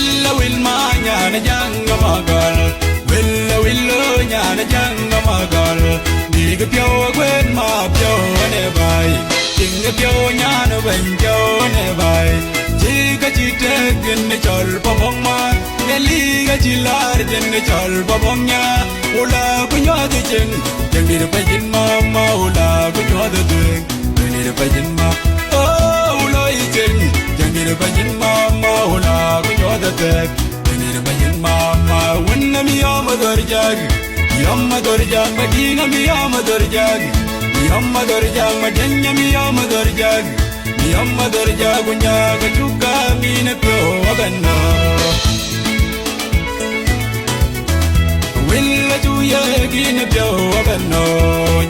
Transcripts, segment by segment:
Willa will ma nyana janga magal. Willa willo nyana janga magal. Diga pyo gwen ma pyo ne bai. Tinga pyo nyana ben pyo ne bai. Jiga chite gin chol pabong ma. Neliga chilar den chol pabong nya. Ula kunyo de jeng. Jeng dir pajin mama ula kunyo de jeng. Jeng dir pajin ma. Oh ula jeng. Jeng dir pajin mama ula kunyo de jeng. Jeng dir pajin mama. Winna mi yama dorjag. Yama dorjag madinga mi yama dorjag. Yama dorjag madenya mi yama dorjag. Yama dorjag unya kachuka mi ne pyo aganna. Willa chuya gine pyo aganna.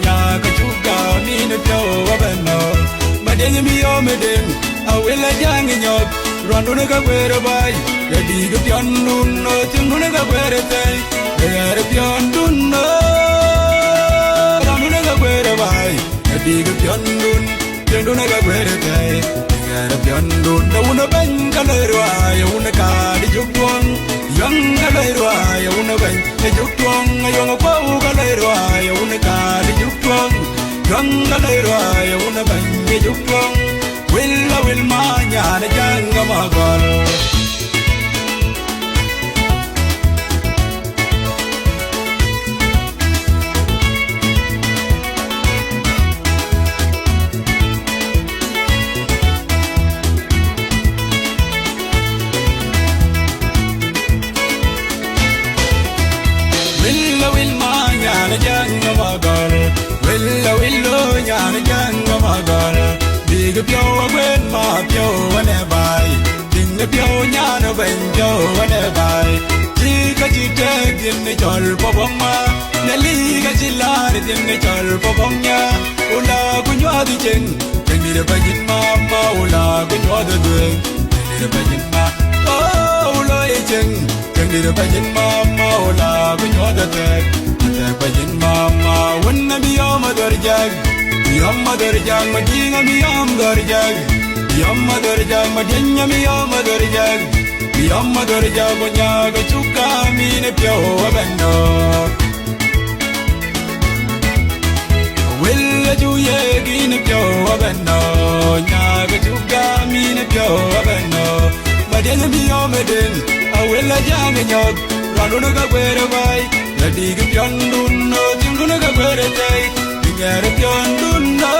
Nya kachuka mi ne pyo aganna. Madenya mi yama den. Awilla jangi nyok. Randu ne ka kwere bai. Yadi ka pyandun no tingu ne ka kwere tay. Yare pyandun no. Randu ne ka kwere bai. Yadi ka pyandun. Tingu ne ka kwere tay. Yare pyandun. Da una ben ka leirwa. Ya una ka di juktuang. Yang ka leirwa. Ya una ben ka juktuang. Ayong pau ka leirwa. Ya una ka di juktuang. Yang ka leirwa. Ya una ben ka juktuang. Willa will ma nyana janga magal. Willa will ma nyana janga magal. Willa willo nyana janga magal. Diga pyo gwen ma pyo ane bai. Dinga pyo nyana ben pyo ane bai. Diga chite dinga chol pobong ma. Neliga chilar dinga chol pobong nya. Ula kunyo di jeng. Jeng di bajin mama ula kunyo di dueng. Jeng di bajin ma. Oh ula jeng. Jeng di bajin mama ula kunyo di dueng. Jeng bajin mama wanna bi yama dorjag. Yamma dorjag madinga mi yam dorjag. Yamma dorjag madenya mi yam dorjag. Yamma dorjag gonya ga chuka mi ne pyo abendo. Willa juye gi ne pyo abendo. Nya ga chuka mi ne pyo abendo. Madenya mi yam den. A willa jang nyok. Ranu ga kwere bai. La dig pyandun no tingu ga kwere tai. Yare pyandun no.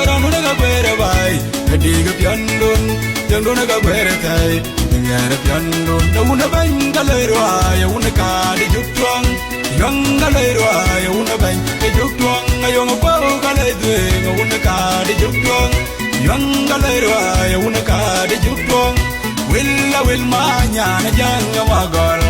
Ranu ga kwere bai. La dig pyandun. Tingu ga kwere tai. Yare pyandun. Da una banga leirwa. Ya una ka di juktuang. Yanga leirwa. Ya una banga juktuang. Ayong pau ka leidwe. Ya una ka di juktuang. Yanga leirwa. Ya una ka di juktuang. Willa will ma nyana janga magal.